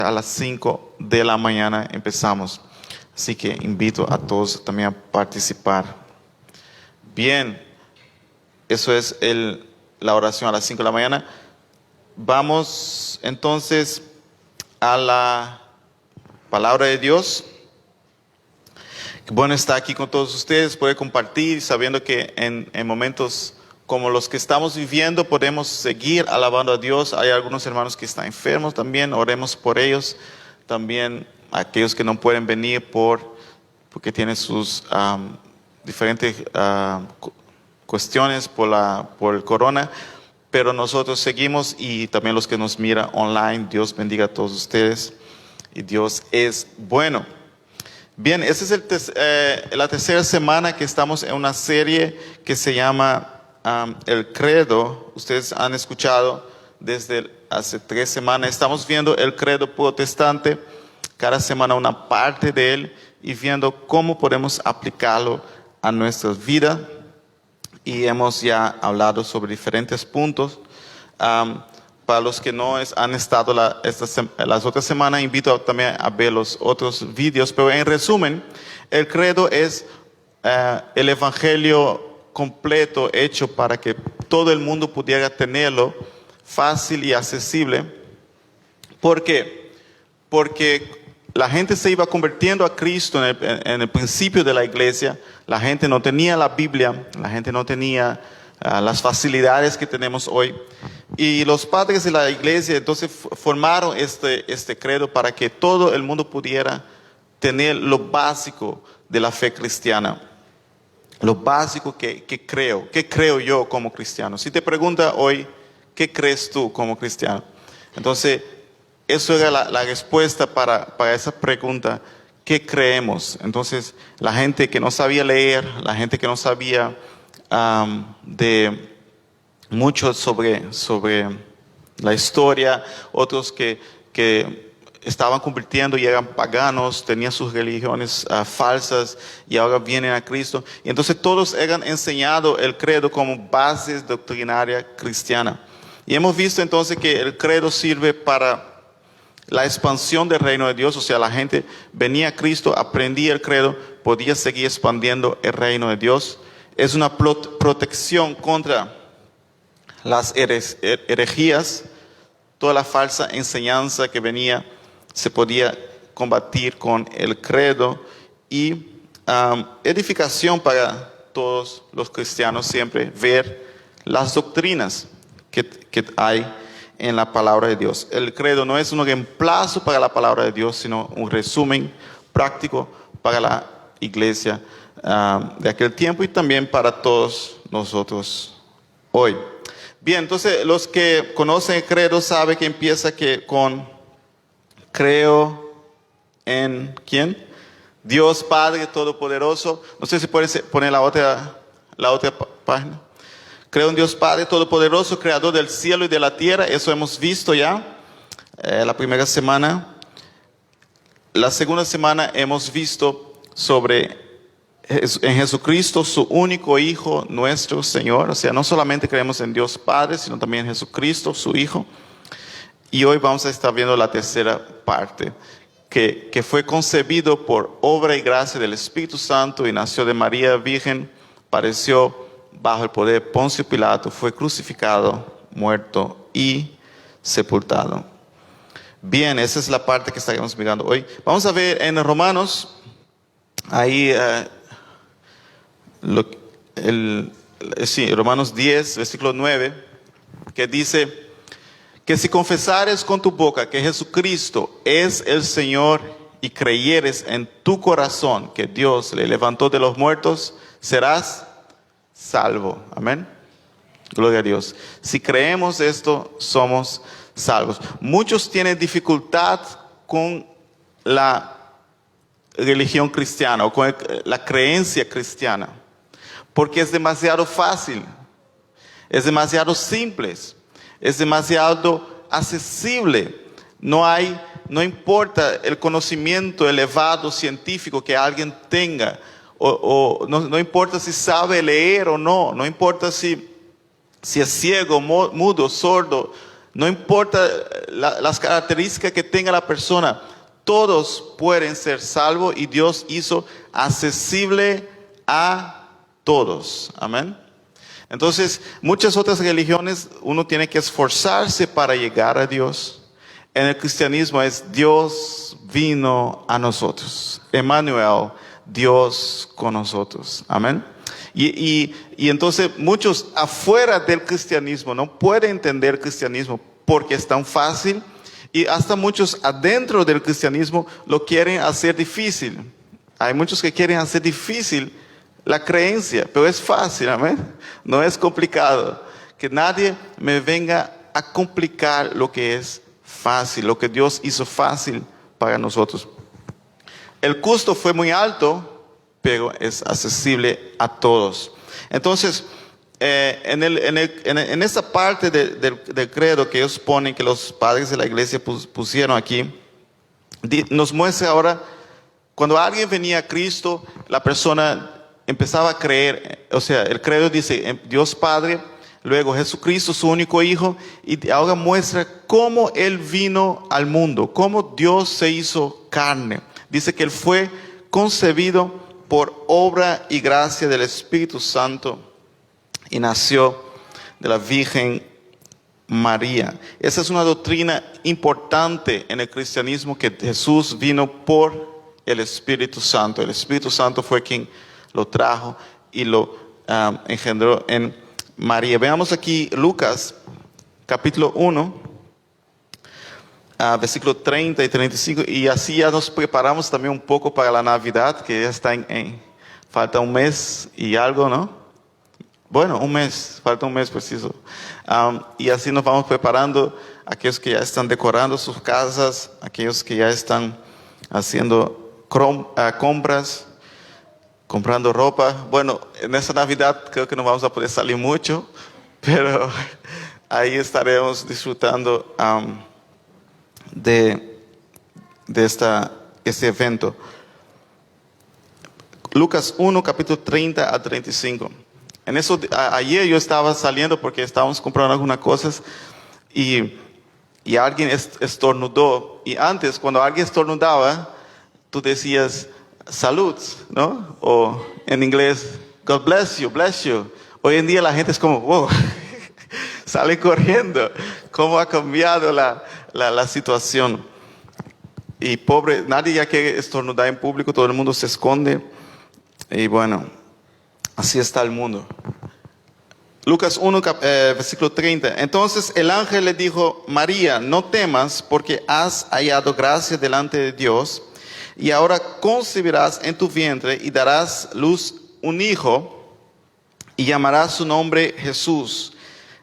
a las 5 de la mañana empezamos. Así que invito a todos también a participar. Bien, eso es la oración a las 5 de la mañana. Vamos entonces a la palabra de Dios. Qué bueno estar aquí con todos ustedes, poder compartir, sabiendo que en momentos como los que estamos viviendo podemos seguir alabando a Dios. Hay algunos hermanos que están enfermos también, oremos por ellos. También aquellos que no pueden venir porque tienen sus diferentes cuestiones por el corona. Pero nosotros seguimos, y también los que nos miran online, Dios bendiga a todos ustedes. Y Dios es bueno. Bien, esta es la tercera semana que estamos en una serie que se llama El Credo. Ustedes han escuchado desde hace 3 semanas. Estamos viendo el Credo protestante, cada semana una parte de él, y viendo cómo podemos aplicarlo a nuestra vida. Y hemos ya hablado sobre diferentes puntos. Para los que no han estado las otras semanas, invito también a ver los otros vídeos. Pero en resumen, el credo es el evangelio completo hecho para que todo el mundo pudiera tenerlo fácil y accesible. ¿Por qué? Porque la gente se iba convirtiendo a Cristo en el principio de la iglesia. La gente no tenía la Biblia, la gente no tenía las facilidades que tenemos hoy. Y los padres de la iglesia entonces formaron este credo para que todo el mundo pudiera tener lo básico de la fe cristiana. Lo básico que creo. ¿Qué creo yo como cristiano? Si te pregunta hoy, ¿qué crees tú como cristiano? Entonces, eso era la respuesta para esa pregunta. ¿Qué creemos? Entonces, la gente que no sabía leer, la gente que no sabía de mucho sobre la historia, otros que estaban convirtiendo y eran paganos, tenían sus religiones falsas y ahora vienen a Cristo. Y entonces todos eran enseñados el credo como base doctrinaria cristiana. Y hemos visto entonces que el credo sirve para la expansión del reino de Dios. O sea, la gente venía a Cristo, aprendía el credo, podía seguir expandiendo el reino de Dios. Es una protección contra las herejías, toda la falsa enseñanza que venía, se podía combatir con el credo, y edificación para todos los cristianos siempre ver las doctrinas que hay en la palabra de Dios. El credo no es un reemplazo para la palabra de Dios, sino un resumen práctico para la iglesia de aquel tiempo y también para todos nosotros hoy. Bien, entonces los que conocen el credo saben que empieza con creo en ¿quién? Dios Padre Todopoderoso. No sé si puedes poner la otra página. Creo en Dios Padre Todopoderoso, Creador del cielo y de la tierra. Eso hemos visto ya la primera semana. La segunda semana hemos visto en Jesucristo, su único Hijo, nuestro Señor. O sea, no solamente creemos en Dios Padre, sino también en Jesucristo, su Hijo. Y hoy vamos a estar viendo la tercera parte, que fue concebido por obra y gracia del Espíritu Santo y nació de María Virgen, padeció bajo el poder de Poncio Pilato, fue crucificado, muerto y sepultado. Bien, esa es la parte que estaremos mirando hoy. Vamos a ver en Romanos, ahí Romanos 10, versículo 9, que dice que si confesares con tu boca que Jesucristo es el Señor y creyeres en tu corazón que Dios le levantó de los muertos, serás salvo. Amén. Gloria a Dios. Si creemos esto, somos salvos. Muchos tienen dificultad con la religión cristiana o con la creencia cristiana, porque es demasiado fácil, es demasiado simple, es demasiado accesible. No importa el conocimiento elevado científico que alguien tenga, no importa si sabe leer o no importa si es ciego, mudo, sordo, No importa las características que tenga la persona, todos pueden ser salvos y Dios hizo accesible a todos. Amén. Entonces, muchas otras religiones uno tiene que esforzarse para llegar a Dios. En el cristianismo es Dios vino a nosotros. Emmanuel, Dios con nosotros. Amén. Y entonces muchos afuera del cristianismo no pueden entender el cristianismo porque es tan fácil. Y hasta muchos adentro del cristianismo lo quieren hacer difícil. Hay muchos que quieren hacer difícil la creencia, pero es fácil, amén. No es complicado. Que nadie me venga a complicar lo que es fácil, lo que Dios hizo fácil para nosotros. El costo fue muy alto, pero es accesible a todos. Entonces, en esa parte del credo que ellos ponen, que los padres de la iglesia pusieron aquí, nos muestra ahora, cuando alguien venía a Cristo, la persona empezaba a creer, o sea, el credo dice Dios Padre, luego Jesucristo, su único Hijo, y ahora muestra cómo Él vino al mundo, cómo Dios se hizo carne. Dice que Él fue concebido por obra y gracia del Espíritu Santo y nació de la Virgen María. Esa es una doctrina importante en el cristianismo, que Jesús vino por el Espíritu Santo. El Espíritu Santo fue quien lo trajo y lo engendró en María. Veamos aquí Lucas, capítulo 1. Versículo 30 y 35, y así ya nos preparamos también un poco para la Navidad, que ya está falta un mes y algo, ¿no? Bueno, un mes, falta un mes preciso. Y así nos vamos preparando, aquellos que ya están decorando sus casas, aquellos que ya están haciendo compras, comprando ropa. Bueno, en esta Navidad creo que no vamos a poder salir mucho, pero ahí estaremos disfrutando de este evento. Lucas 1, capítulo 30 a 35. En eso, ayer yo estaba saliendo porque estábamos comprando algunas cosas y alguien estornudó. Y antes, cuando alguien estornudaba, tú decías salud, ¿no? O en inglés, God bless you, bless you. Hoy en día la gente es como, wow, sale corriendo. ¿Cómo ha cambiado la situación? Y pobre, nadie ya quiere estornudar en público, todo el mundo se esconde. Y bueno, así está el mundo. Lucas 1, versículo 30. Entonces el ángel le dijo: María, no temas, porque has hallado gracia delante de Dios, y ahora concebirás en tu vientre y darás luz un hijo, y llamarás su nombre Jesús.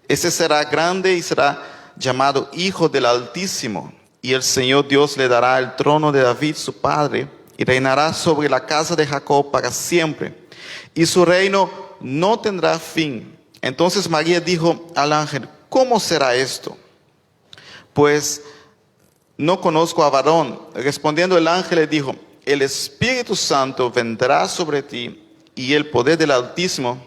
Ese será grande y será llamado Hijo del Altísimo, y el Señor Dios le dará el trono de David su padre, y reinará sobre la casa de Jacob para siempre, y su reino no tendrá fin. Entonces María dijo al ángel: ¿cómo será esto? Pues no conozco a varón. Respondiendo el ángel le dijo: el Espíritu Santo vendrá sobre ti, y el poder del Altísimo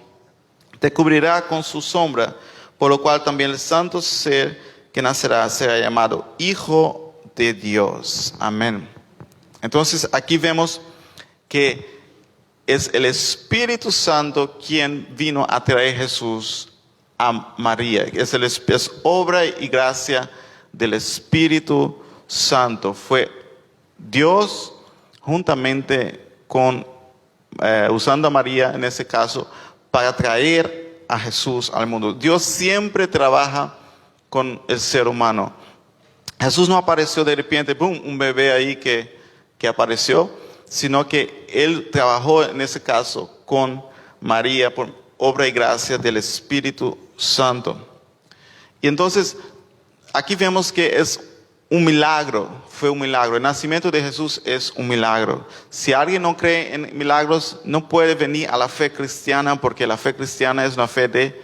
te cubrirá con su sombra, por lo cual también el santo ser que nacerá será llamado Hijo de Dios. Amén. Entonces aquí vemos que es el Espíritu Santo quien vino a traer Jesús a María. Es obra y gracia del Espíritu Santo. Fue Dios juntamente con, usando a María en ese caso, para traer a Jesús al mundo. Dios siempre trabaja con el ser humano. Jesús no apareció de repente, boom, un bebé ahí que apareció, sino que Él trabajó en ese caso con María por obra y gracia del Espíritu Santo. Y entonces, aquí vemos que es un milagro, fue un milagro. El nacimiento de Jesús es un milagro. Si alguien no cree en milagros, no puede venir a la fe cristiana, porque la fe cristiana es una fe de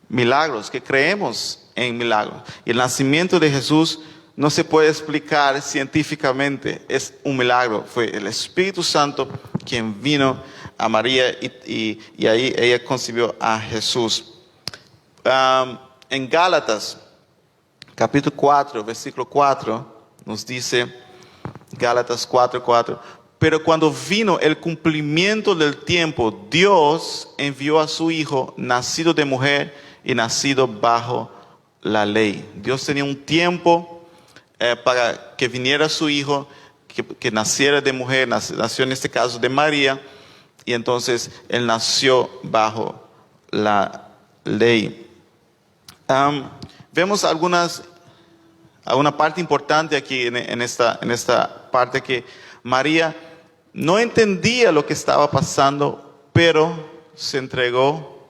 milagros, que creemos en milagros. Y el nacimiento de Jesús no se puede explicar científicamente, es un milagro. Fue el Espíritu Santo quien vino a María y ahí ella concibió a Jesús. En Gálatas, capítulo 4, versículo 4, nos dice, Gálatas 4:4, pero cuando vino el cumplimiento del tiempo, Dios envió a su Hijo, nacido de mujer y nacido bajo la ley. Dios tenía un tiempo para que viniera su Hijo, que naciera de mujer, nació en este caso de María, y entonces Él nació bajo la ley. Vemos alguna parte importante aquí en esta parte, que María no entendía lo que estaba pasando, pero se entregó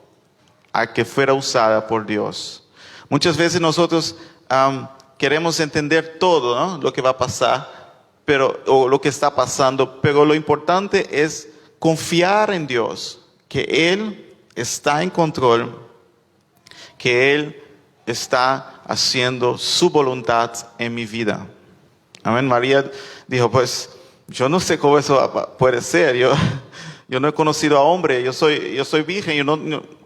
a que fuera usada por Dios. Muchas veces nosotros queremos entender todo, ¿no?, lo que va a pasar, o lo que está pasando, pero lo importante es confiar en Dios, que Él está en control, que Él está haciendo su voluntad en mi vida. Amén. María dijo, pues, yo no sé cómo eso puede ser. Yo no he conocido a hombre, yo soy virgen,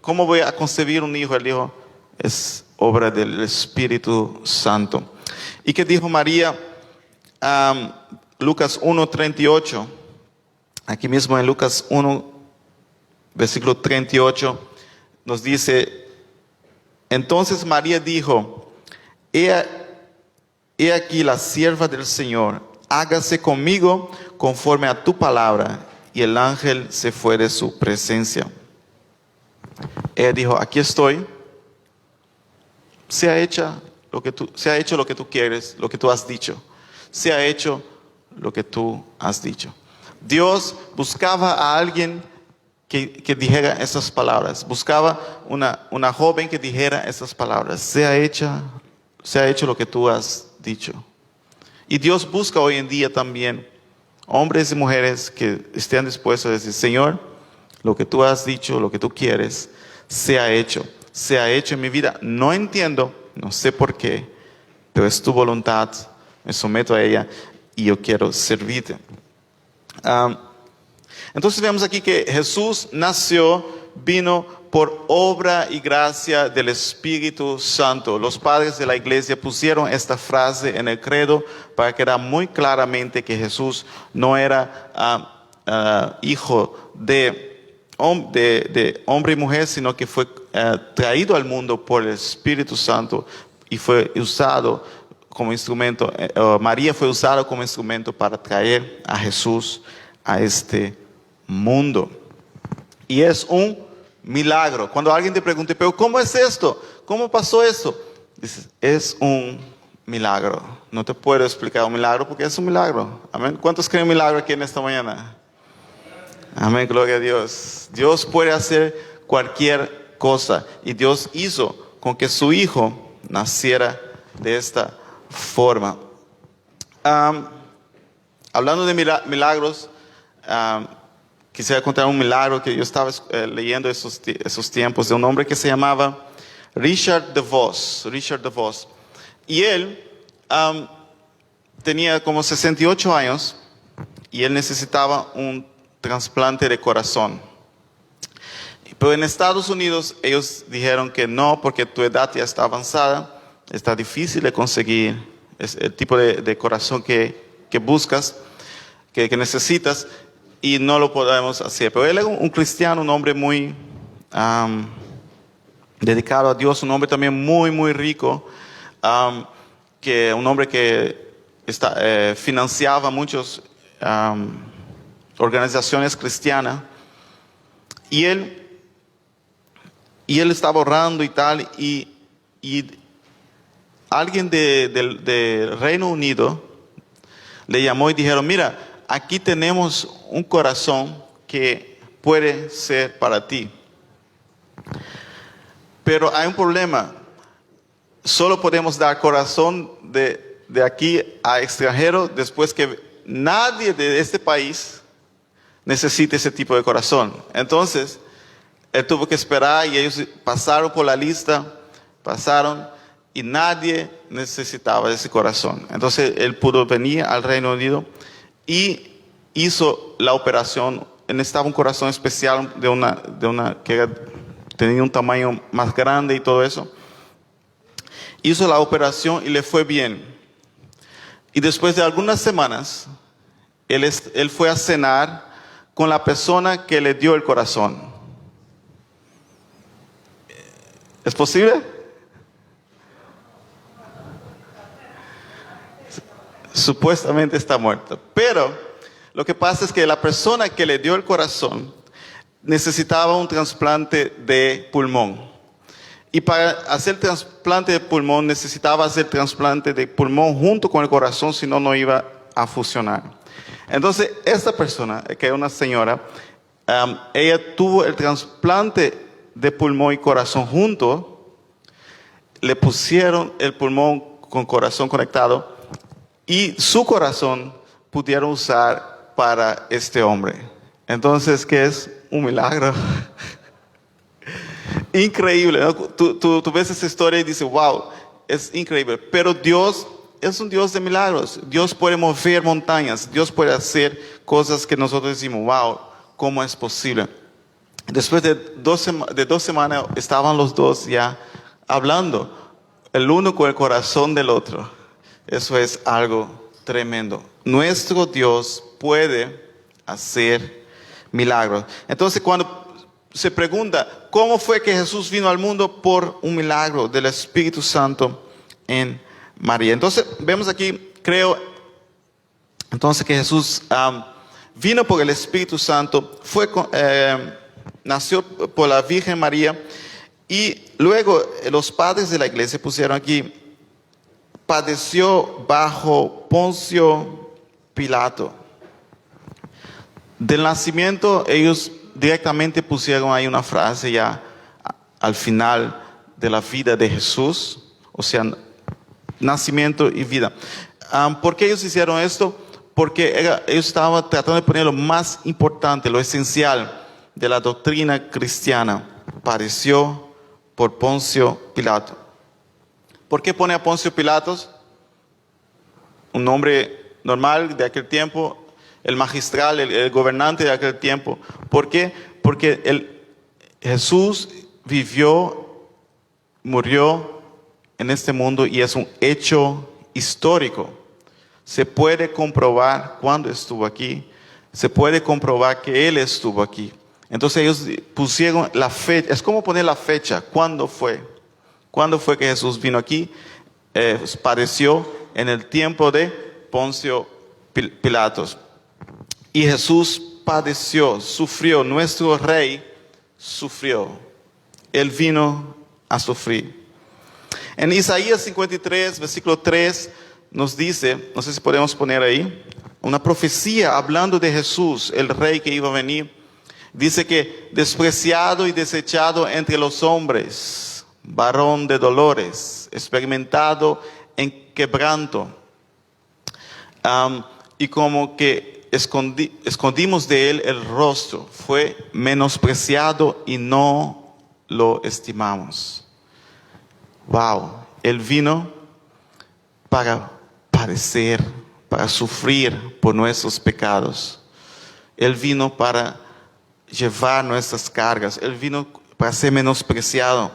¿cómo voy a concebir un hijo? Él dijo, es obra del Espíritu Santo. ¿Y qué dijo María? Lucas 1:38. Aquí mismo en Lucas 1, versículo 38, nos dice, entonces María dijo, he aquí la sierva del Señor, hágase conmigo conforme a tu palabra. Y el ángel se fue de su presencia. Ella dijo, aquí estoy, se ha hecho lo que tú quieres, lo que tú has dicho. Se ha hecho lo que tú has dicho. Dios buscaba a alguien que dijera esas palabras. Buscaba una joven que dijera esas palabras. Se ha hecho lo que tú has dicho. Y Dios busca hoy en día también hombres y mujeres que estén dispuestos a decir, Señor, lo que tú has dicho, lo que tú quieres, se ha hecho en mi vida. No entiendo, no sé por qué, pero es tu voluntad, me someto a ella y yo quiero servirte. Entonces vemos aquí que Jesús vino por obra y gracia del Espíritu Santo. Los padres de la iglesia pusieron esta frase en el credo para que era muy claramente que Jesús no era hijo de hombre y mujer, sino que fue traído al mundo por el Espíritu Santo y fue usado como instrumento. María fue usada como instrumento para traer a Jesús a este mundo. Y es un milagro. Cuando alguien te pregunte, pero ¿cómo es esto? ¿Cómo pasó esto? Dices, es un milagro. No te puedo explicar un milagro porque es un milagro. Amén. ¿Cuántos creen milagro aquí en esta mañana? Amén, gloria a Dios. Dios puede hacer cualquier cosa. Y Dios hizo con que su Hijo naciera de esta forma. Hablando de milagros, quisiera contar un milagro que yo estaba leyendo esos tiempos, de un hombre que se llamaba Richard DeVos. Y él tenía como 68 años y él necesitaba un trasplante de corazón. Pero en Estados Unidos ellos dijeron que no, porque tu edad ya está avanzada, está difícil de conseguir el tipo de corazón que buscas, que necesitas, y no lo podemos hacer. Pero él era un cristiano, un hombre muy dedicado a Dios, un hombre también muy, muy rico, un hombre que financiaba muchas organizaciones cristianas. Y él estaba orando y tal, y alguien del Reino Unido le llamó y dijeron, mira, aquí tenemos un corazón que puede ser para ti. Pero hay un problema. Solo podemos dar corazón de aquí a extranjero después que nadie de este país necesite ese tipo de corazón. Entonces, él tuvo que esperar y ellos pasaron por la lista, y nadie necesitaba ese corazón. Entonces, él pudo venir al Reino Unido y hizo la operación. Él necesitaba un corazón especial de una que tenía un tamaño más grande y todo eso. Hizo la operación y le fue bien. Y después de algunas semanas, él fue a cenar con la persona que le dio el corazón. ¿Es posible? Supuestamente está muerto. Pero lo que pasa es que la persona que le dio el corazón necesitaba un trasplante de pulmón. Y para hacer el trasplante de pulmón necesitaba hacer el trasplante de pulmón junto con el corazón, si no, no iba a funcionar. Entonces, esta persona, que es una señora, ella tuvo el trasplante de pulmón y corazón juntos, le pusieron el pulmón con corazón conectado y su corazón pudieron usar para este hombre. Entonces, ¿qué es? Un milagro. Increíble, ¿no? Tú ves esa historia y dices, wow, es increíble. Pero Dios es un Dios de milagros. Dios puede mover montañas. Dios puede hacer cosas que nosotros decimos, wow, ¿cómo es posible? Después de 2 semanas estaban los dos ya hablando, el uno con el corazón del otro. Eso es algo tremendo. Nuestro Dios puede hacer milagros. Entonces, cuando se pregunta, ¿cómo fue que Jesús vino al mundo? Por un milagro del Espíritu Santo en María. Entonces, vemos aquí, creo, entonces que Jesús vino por el Espíritu Santo, nació por la Virgen María, y luego los padres de la iglesia pusieron aquí, padeció bajo Poncio Pilato. Del nacimiento, ellos directamente pusieron ahí una frase ya al final de la vida de Jesús, o sea, nacimiento y vida. ¿Por qué ellos hicieron esto? Porque ellos estaban tratando de poner lo más importante, lo esencial de la doctrina cristiana. Padeció por Poncio Pilato. ¿Por qué pone a Poncio Pilatos? Un nombre normal de aquel tiempo, el magistral, el gobernante de aquel tiempo. ¿Por qué? Porque Jesús vivió, murió en este mundo y es un hecho histórico. Se puede comprobar cuándo estuvo aquí, se puede comprobar que Él estuvo aquí. Entonces ellos pusieron la fecha, es como poner la fecha, ¿cuándo fue? ¿Cuándo fue que Jesús vino aquí? Padeció en el tiempo de Poncio Pilatos. Y Jesús padeció, sufrió, nuestro rey sufrió. Él vino a sufrir. En Isaías 53, versículo 3, nos dice, no sé si podemos poner ahí, una profecía hablando de Jesús, el rey que iba a venir. Dice que despreciado y desechado entre los hombres, varón de dolores, experimentado en quebranto. Y como que escondimos de él el rostro, fue menospreciado y no lo estimamos. Wow, él vino para padecer, para sufrir por nuestros pecados. Él vino para llevar nuestras cargas. Él vino para ser menospreciado.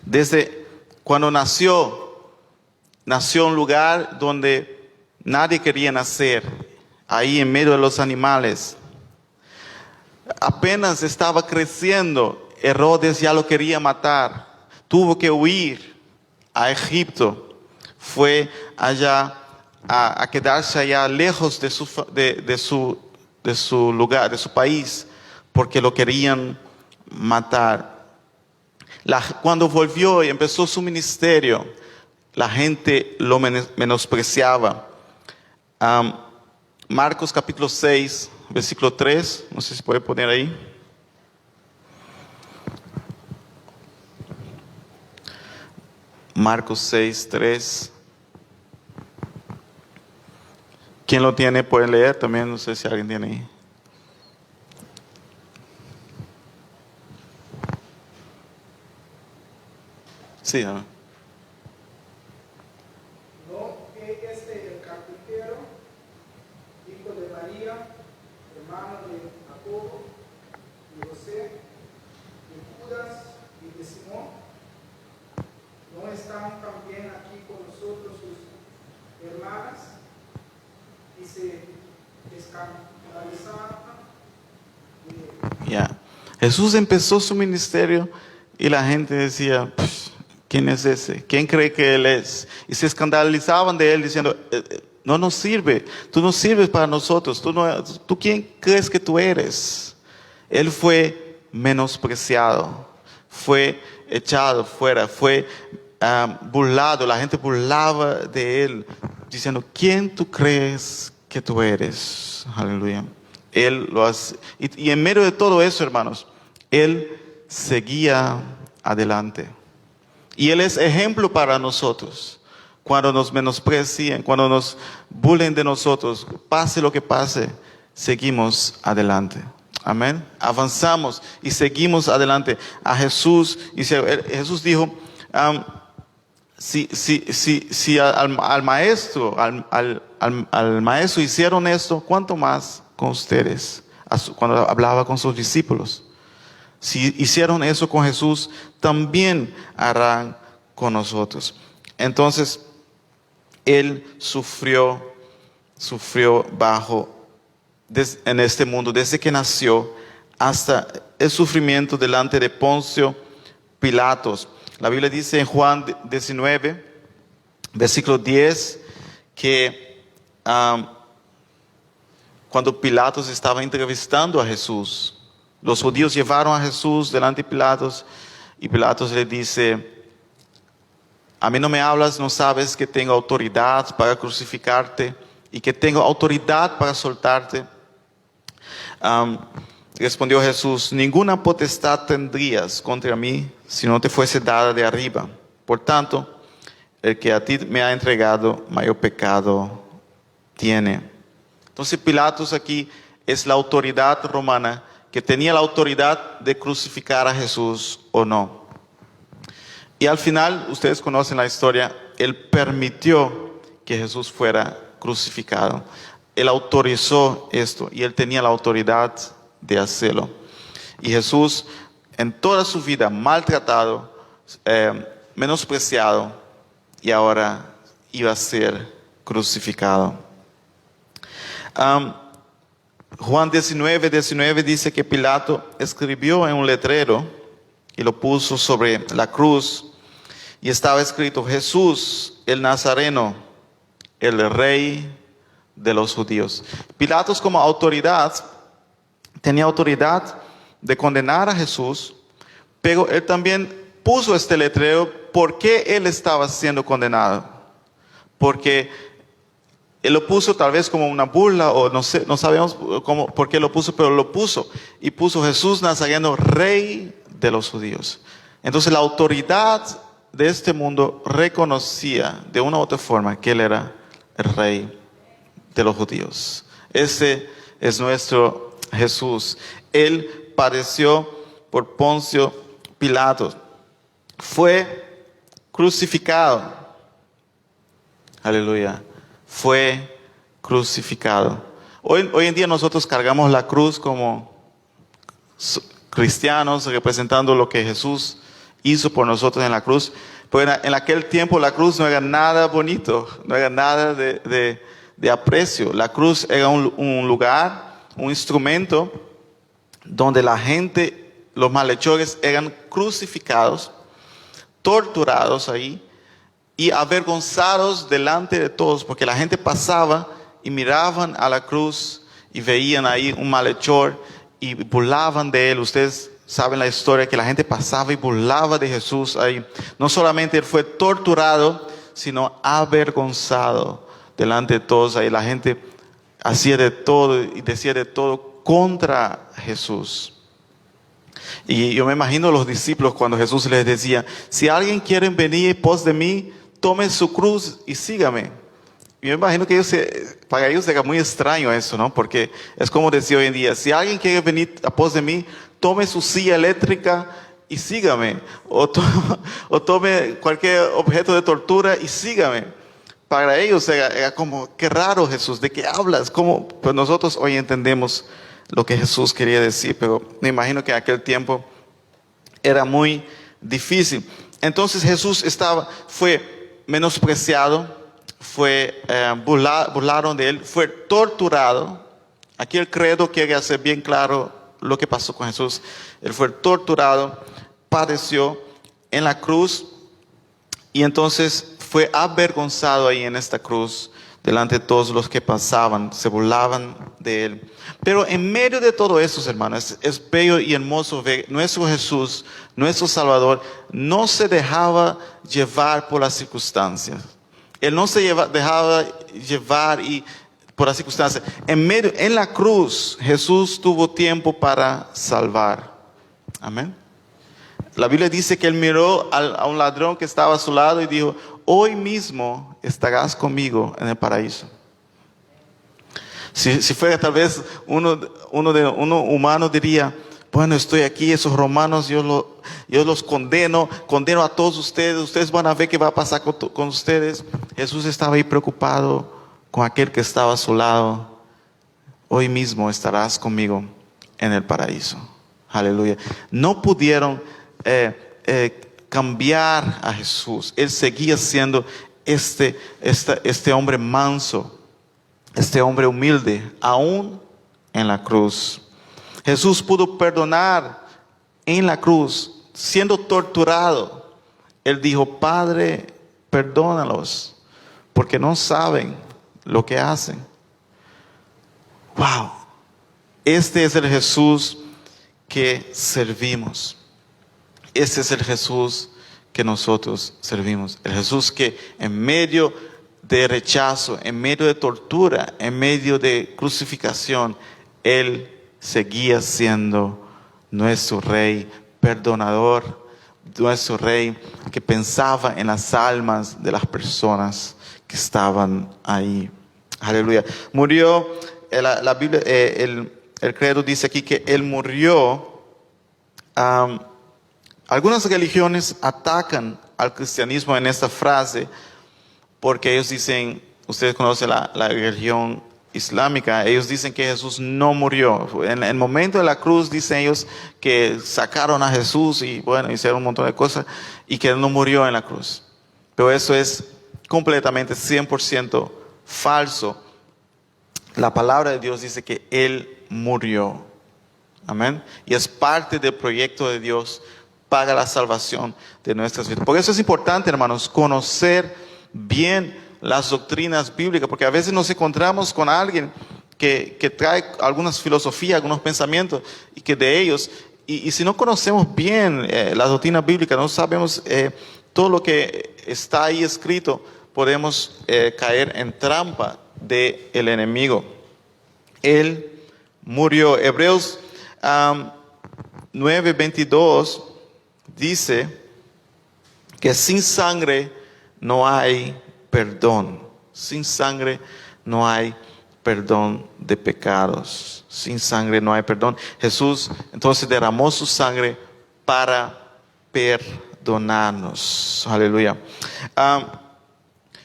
Desde cuando nació en un lugar donde nadie quería nacer, ahí en medio de los animales. Apenas estaba creciendo, Herodes ya lo quería matar. Tuvo que huir a Egipto. Fue allá a quedarse allá lejos de su lugar, de su país, porque lo querían matar. Cuando volvió y empezó su ministerio, la gente lo menospreciaba. Marcos capítulo 6, versículo 3, no sé si puede poner ahí. Marcos 6, 3. ¿Quién lo tiene? Puede leer también, no sé si alguien tiene ahí. Sí, ¿no? No es el carpintero, hijo de María, hermano de Jacobo, de José, de Judas y de Simón. No está se escandalizaban de él. Ya. Jesús empezó su ministerio y la gente decía, ¿quién es ese? ¿Quién cree que él es? Y se escandalizaban de él diciendo, no nos sirve, tú no sirves para nosotros, ¿tú quién crees que tú eres? Él fue menospreciado, fue echado fuera, fue burlado, la gente burlaba de él, diciendo, ¿quién tú crees que tú eres? Aleluya. Él lo hace. Y en medio de todo eso, hermanos, él seguía adelante. Y él es ejemplo para nosotros. Cuando nos menosprecien, cuando nos burlen de nosotros, pase lo que pase, seguimos adelante. Amén. Avanzamos y seguimos adelante. A Jesús, y Jesús dijo, si al maestro, al maestro hicieron esto, ¿cuánto más con ustedes? Cuando hablaba con sus discípulos. Si hicieron eso con Jesús, también harán con nosotros. Entonces, él sufrió en este mundo, desde que nació hasta el sufrimiento delante de Poncio Pilatos. La Biblia dice en Juan 19, versículo 10, que cuando Pilatos estaba entrevistando a Jesús, los judíos llevaron a Jesús delante de Pilatos y Pilatos le dice, a mí no me hablas, no sabes que tengo autoridad para crucificarte y que tengo autoridad para soltarte. Respondió Jesús, ninguna potestad tendrías contra mí si no te fuese dada de arriba. Por tanto, el que a ti me ha entregado, mayor pecado tiene. Entonces Pilatos aquí es la autoridad romana que tenía la autoridad de crucificar a Jesús o no. Y al final, ustedes conocen la historia, él permitió que Jesús fuera crucificado. Él autorizó esto y él tenía la autoridad de hacerlo. Y Jesús, en toda su vida, maltratado, menospreciado, y ahora iba a ser crucificado. Juan 19 dice que Pilato escribió en un letrero y lo puso sobre la cruz y estaba escrito, Jesús el Nazareno, el Rey de los judíos. Pilatos como autoridad, tenía autoridad de condenar a Jesús, pero él también puso este letrero porque él estaba siendo condenado. Porque él lo puso tal vez como una burla o no sé, no sabemos por qué lo puso, pero lo puso. Y puso Jesús Nazareno, Rey de los judíos. Entonces la autoridad de este mundo reconocía de una u otra forma que él era el Rey de los judíos. Ese es nuestro Jesús. Él padeció por Poncio Pilatos. Fue crucificado. Aleluya. Fue crucificado. Hoy en día nosotros cargamos la cruz como cristianos, representando lo que Jesús hizo por nosotros en la cruz. Pero en aquel tiempo la cruz no era nada bonito, no era nada de aprecio. La cruz era un lugar, un instrumento donde la gente, los malhechores, eran crucificados, torturados ahí y avergonzados delante de todos, porque la gente pasaba y miraban a la cruz y veían ahí un malhechor y burlaban de él. Ustedes saben la historia que la gente pasaba y burlaba de Jesús ahí. No solamente él fue torturado, sino avergonzado delante de todos ahí. La gente hacía de todo y decía de todo contra Jesús. Y yo me imagino a los discípulos cuando Jesús les decía, si alguien quiere venir en pos de mí, tome su cruz y sígame. Y yo me imagino que para ellos era muy extraño eso, ¿no? Porque es como decía hoy en día, si alguien quiere venir a pos de mí, tome su silla eléctrica y sígame. O tome cualquier objeto de tortura y sígame. Para ellos era como, qué raro Jesús, ¿de qué hablas? ¿Cómo? Pues nosotros hoy entendemos lo que Jesús quería decir, pero me imagino que en aquel tiempo era muy difícil. Entonces Jesús fue menospreciado, burlaron de él, fue torturado. Aquí el credo quiere hacer bien claro lo que pasó con Jesús. Él fue torturado, padeció en la cruz y entonces fue avergonzado ahí en esta cruz delante de todos los que pasaban, se burlaban de él. Pero en medio de todo eso, hermanos, es bello y hermoso ver nuestro Jesús, nuestro Salvador, no se dejaba llevar por las circunstancias. Él no se dejaba llevar por las circunstancias. En la cruz, Jesús tuvo tiempo para salvar. Amén. La Biblia dice que él miró a un ladrón que estaba a su lado y dijo: hoy mismo estarás conmigo en el paraíso. Si fuera tal vez uno humano diría: bueno, estoy aquí, esos romanos, yo los condeno a todos ustedes van a ver qué va a pasar con ustedes. Jesús estaba ahí preocupado con aquel que estaba a su lado. Hoy mismo estarás conmigo en el paraíso. Aleluya. No pudieron cambiar a Jesús. Él seguía siendo este hombre manso, este hombre humilde, aún en la cruz. Jesús pudo perdonar en la cruz, siendo torturado. Él dijo: Padre, perdónalos, porque no saben lo que hacen. Wow. Este es el Jesús que servimos. Este es el Jesús que nosotros servimos. El Jesús que en medio de rechazo, en medio de tortura, en medio de crucificación, Él seguía siendo nuestro Rey perdonador, nuestro Rey que pensaba en las almas de las personas que estaban ahí. Aleluya. Murió, la Biblia, el credo dice aquí que Él murió. Algunas religiones atacan al cristianismo en esta frase porque ellos dicen, ustedes conocen la religión islámica, ellos dicen que Jesús no murió. En el momento de la cruz dicen ellos que sacaron a Jesús y bueno, hicieron un montón de cosas y que Él no murió en la cruz. Pero eso es completamente 100% falso. La palabra de Dios dice que Él murió. Amén. Y es parte del proyecto de Dios para la salvación de nuestras vidas. Por eso es importante, hermanos, conocer bien las doctrinas bíblicas, porque a veces nos encontramos con alguien que trae algunas filosofías, algunos pensamientos, y que de ellos, y si no conocemos bien las doctrinas bíblicas, no sabemos todo lo que está ahí escrito, podemos caer en trampa del enemigo. Él murió. Hebreos 9:22 dice que sin sangre no hay perdón. Sin sangre no hay perdón de pecados. Sin sangre no hay perdón. Jesús entonces derramó su sangre para perdonarnos. Aleluya.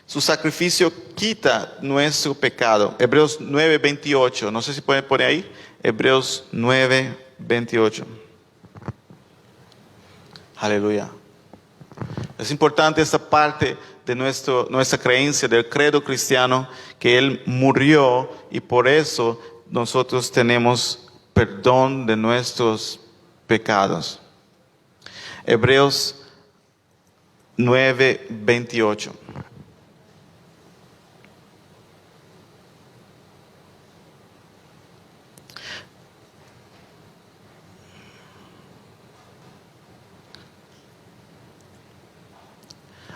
Su sacrificio quita nuestro pecado. Hebreos 9:28. No sé si pueden poner ahí. Hebreos 9:28. Aleluya. Es importante esta parte de nuestra creencia del credo cristiano, que Él murió y por eso nosotros tenemos perdón de nuestros pecados. Hebreos 9:28.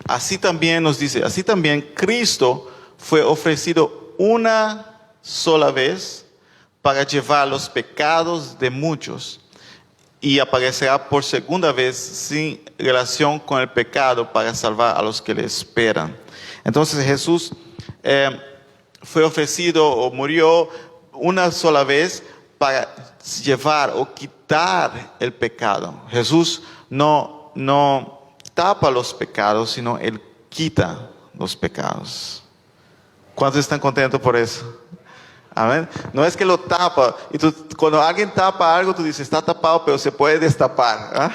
Así también nos dice, así también Cristo fue ofrecido una sola vez para llevar los pecados de muchos y aparecerá por segunda vez sin relación con el pecado para salvar a los que le esperan. Entonces Jesús fue ofrecido o murió una sola vez para llevar o quitar el pecado. Jesús no tapa los pecados, sino Él quita los pecados. ¿Cuántos están contentos por eso? Amén. No es que lo tapa. Y cuando alguien tapa algo, tú dices, está tapado, pero se puede destapar.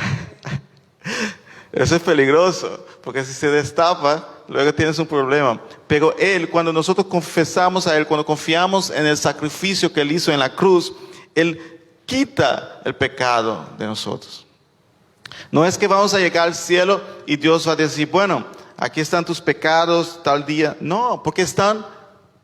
Eso es peligroso, porque si se destapa, luego tienes un problema. Pero Él, cuando nosotros confesamos a Él, cuando confiamos en el sacrificio que Él hizo en la cruz, Él quita el pecado de nosotros. No es que vamos a llegar al cielo y Dios va a decir, bueno, aquí están tus pecados tal día. No, porque están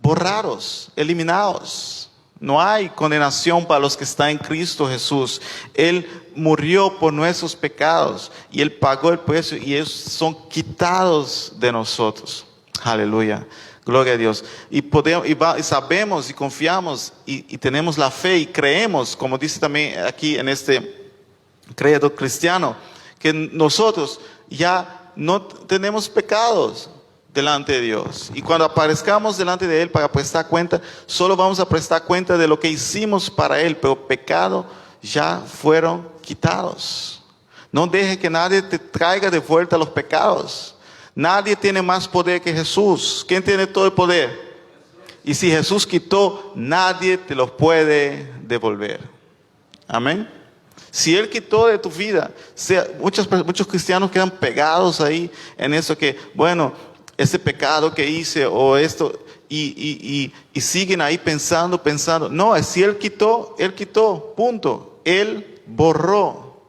borrados, eliminados. No hay condenación para los que están en Cristo Jesús. Él murió por nuestros pecados y Él pagó el precio y ellos son quitados de nosotros. Aleluya. Gloria a Dios. Y sabemos y confiamos y tenemos la fe y creemos, como dice también aquí en este credo cristiano, que nosotros ya no tenemos pecados delante de Dios. Y cuando aparezcamos delante de Él para prestar cuenta, solo vamos a prestar cuenta de lo que hicimos para Él, pero pecado ya fueron quitados. No deje que nadie te traiga de vuelta los pecados. Nadie tiene más poder que Jesús. ¿Quién tiene todo el poder? Y si Jesús quitó, nadie te los puede devolver. Amén. Si Él quitó de tu vida, muchos cristianos quedan pegados ahí en eso que, bueno, ese pecado que hice o esto, y siguen ahí pensando. No, si Él quitó, punto. Él borró.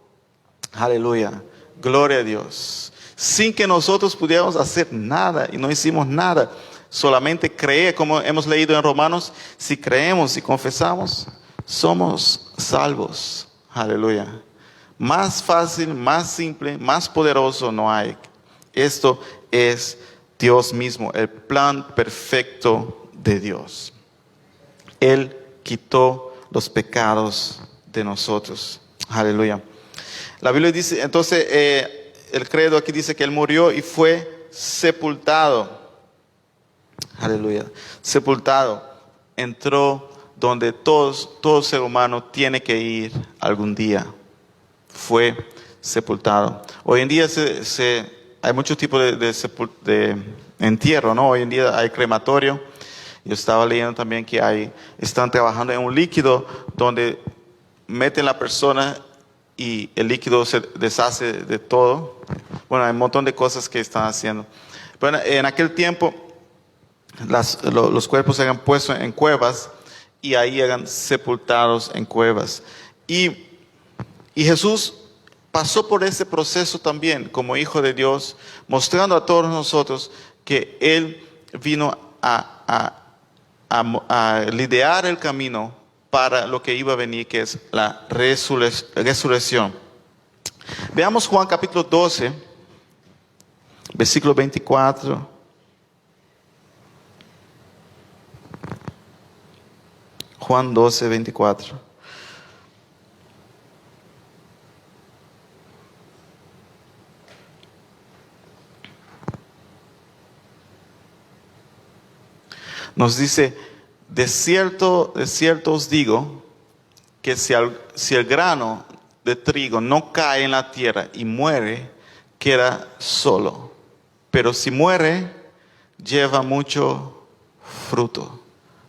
Aleluya. Gloria a Dios. Sin que nosotros pudiéramos hacer nada y no hicimos nada. Solamente creer, como hemos leído en Romanos, si creemos y confesamos, somos salvos. Aleluya. Más fácil, más simple, más poderoso no hay. Esto es Dios mismo, el plan perfecto de Dios. Él quitó los pecados de nosotros. Aleluya. La Biblia dice, entonces, el credo aquí dice que Él murió y fue sepultado. Aleluya. Sepultado. Entró donde todo ser humano tiene que ir algún día. Fue sepultado. Hoy en día hay muchos tipos de entierro, ¿no? Hoy en día hay crematorio. Yo estaba leyendo también que están trabajando en un líquido donde meten la persona y el líquido se deshace de todo. Bueno, hay un montón de cosas que están haciendo. Bueno, en aquel tiempo los cuerpos eran puestos en cuevas y ahí eran sepultados en cuevas. Y Jesús pasó por ese proceso también como Hijo de Dios, mostrando a todos nosotros que Él vino a liderar el camino para lo que iba a venir, que es la resurrección. Veamos Juan capítulo 12, versículo 24. Juan 12, 24. Nos dice, de cierto os digo, que si el grano de trigo no cae en la tierra y muere, queda solo. Pero si muere, lleva mucho fruto.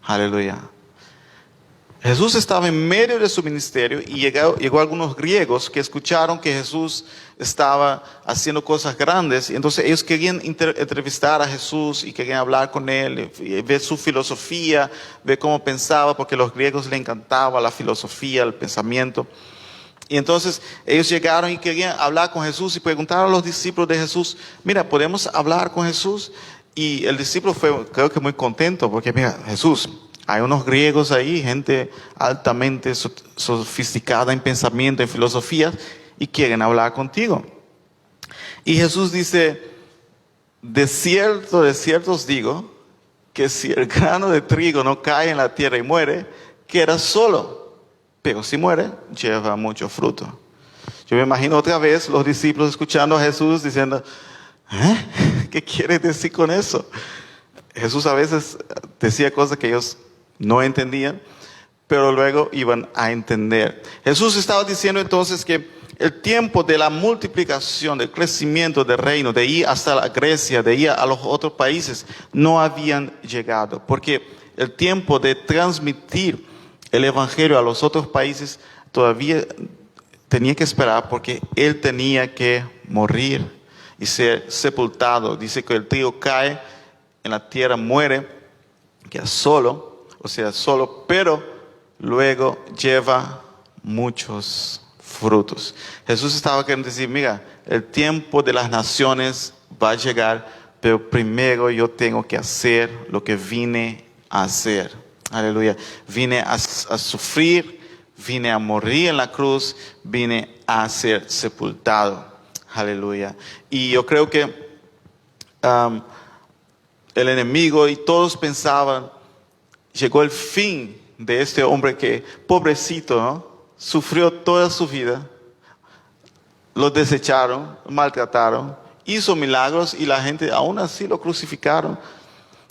Aleluya. Jesús estaba en medio de su ministerio y llegó algunos griegos que escucharon que Jesús estaba haciendo cosas grandes. Y entonces ellos querían entrevistar a Jesús y querían hablar con Él, y ver su filosofía, ver cómo pensaba, porque a los griegos les encantaba la filosofía, el pensamiento. Y entonces ellos llegaron y querían hablar con Jesús y preguntaron a los discípulos de Jesús, mira, ¿podemos hablar con Jesús? Y el discípulo fue, creo que muy contento, porque mira, Jesús, hay unos griegos ahí, gente altamente sofisticada en pensamiento, en filosofía, y quieren hablar contigo. Y Jesús dice, de cierto os digo, que si el grano de trigo no cae en la tierra y muere, queda solo. Pero si muere, lleva mucho fruto. Yo me imagino otra vez los discípulos escuchando a Jesús diciendo, ¿qué quiere decir con eso? Jesús a veces decía cosas que ellos no entendían, pero luego iban a entender. Jesús estaba diciendo entonces que el tiempo de la multiplicación, del crecimiento del reino, de ir hasta la Grecia, de ir a los otros países, no habían llegado. Porque el tiempo de transmitir el evangelio a los otros países todavía tenía que esperar, porque Él tenía que morir y ser sepultado. Dice que el trigo cae en la tierra, muere, queda solo, pero luego lleva muchos frutos. Jesús estaba queriendo decir, mira, el tiempo de las naciones va a llegar, pero primero yo tengo que hacer lo que vine a hacer. Aleluya. Vine a sufrir, vine a morir en la cruz, vine a ser sepultado. Aleluya. Y yo creo que el enemigo y todos pensaban, llegó el fin de este hombre que, pobrecito, ¿no? Sufrió toda su vida, lo desecharon, maltrataron, hizo milagros y la gente aún así lo crucificaron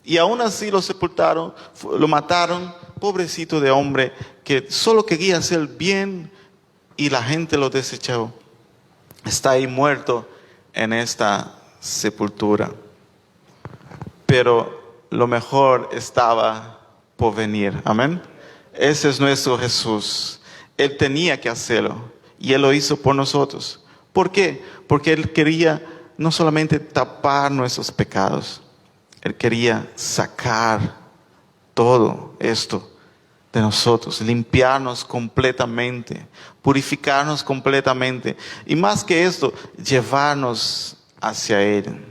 y aún así lo sepultaron, lo mataron. Pobrecito de hombre que solo quería hacer el bien y la gente lo desechó. Está ahí muerto en esta sepultura. Pero lo mejor estaba por venir. Amén. Ese es nuestro Jesús. Él tenía que hacerlo y Él lo hizo por nosotros. ¿Por qué? Porque Él quería no solamente tapar nuestros pecados, Él quería sacar todo esto de nosotros, limpiarnos completamente, purificarnos completamente y más que esto, llevarnos hacia Él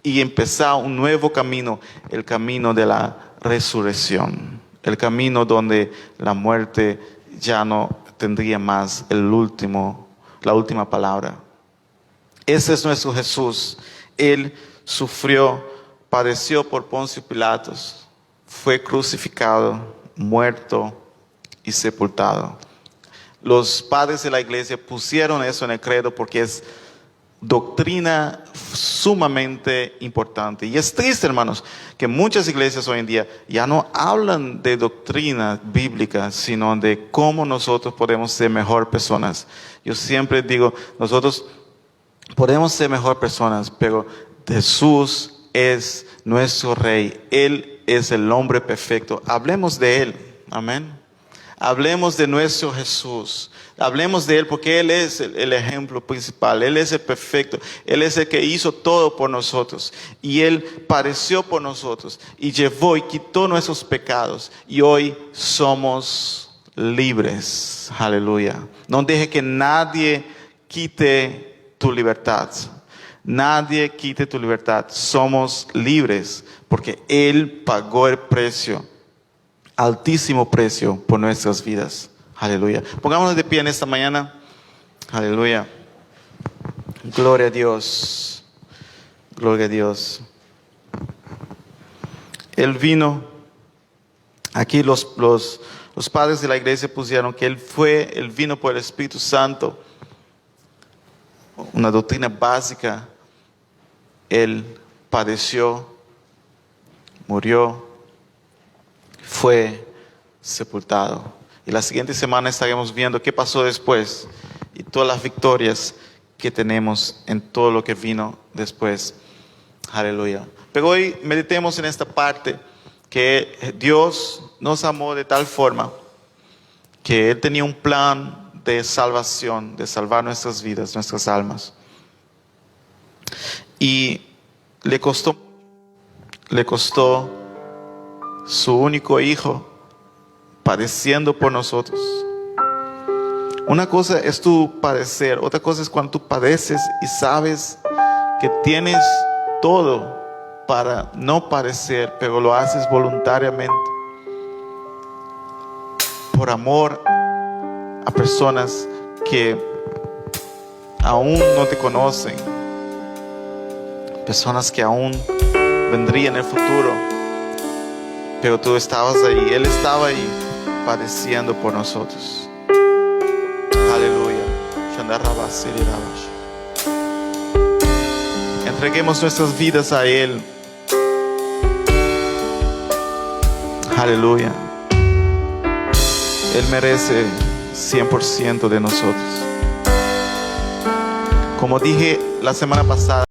y empezar un nuevo camino, el camino de la resurrección, el camino donde la muerte ya no tendría más la última palabra. Ese es nuestro Jesús. Él sufrió, padeció por Poncio Pilatos, fue crucificado, muerto y sepultado. Los padres de la iglesia pusieron eso en el credo porque es doctrina sumamente importante. Y es triste, hermanos, que muchas iglesias hoy en día ya no hablan de doctrina bíblica, sino de cómo nosotros podemos ser mejor personas. Yo siempre digo, nosotros podemos ser mejor personas, pero Jesús es nuestro Rey. Él es el hombre perfecto. Hablemos de Él. Amén. Hablemos de nuestro Jesús. Hablemos de Él porque Él es el ejemplo principal. Él es el perfecto. Él es el que hizo todo por nosotros. Y Él padeció por nosotros. Y llevó y quitó nuestros pecados. Y hoy somos libres. Aleluya. No deje que nadie quite tu libertad. Nadie quite tu libertad. Somos libres porque Él pagó el precio. Altísimo precio por nuestras vidas. Aleluya. Pongámonos de pie en esta mañana. Aleluya. Gloria a Dios. Gloria a Dios. Él vino. Aquí los padres de la iglesia pusieron que Él vino por el Espíritu Santo. Una doctrina básica. Él padeció, murió, fue sepultado. Y la siguiente semana estaremos viendo qué pasó después y todas las victorias que tenemos en todo lo que vino después. Aleluya. Pero hoy meditemos en esta parte que Dios nos amó de tal forma que Él tenía un plan de salvación, de salvar nuestras vidas, nuestras almas. Y le costó su único hijo padeciendo por nosotros. Una cosa es tu padecer, otra cosa es cuando tú padeces y sabes que tienes todo para no padecer, pero lo haces voluntariamente por amor a personas que aún no te conocen, personas que aún vendrían en el futuro, pero tú estabas ahí, Él estaba ahí padeciendo por nosotros. Aleluya. Entreguemos nuestras vidas a Él. Aleluya. Él merece 100% de nosotros. Como dije la semana pasada,